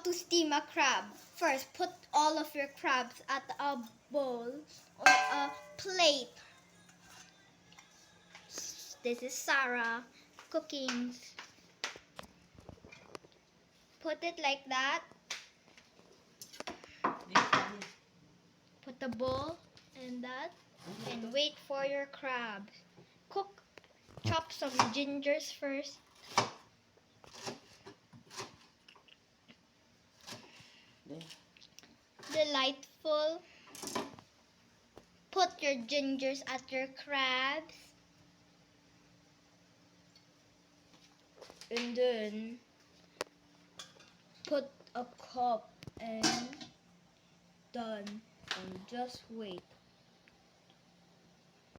to steam a crab. First, put all of your crabs at a bowl or a plate. This is Sarah cooking. Put it like that. Put the bowl in that and wait for your crabs. Chop some gingers first. Delightful. Put your gingers at your crabs. And then put a cup and done. And just wait.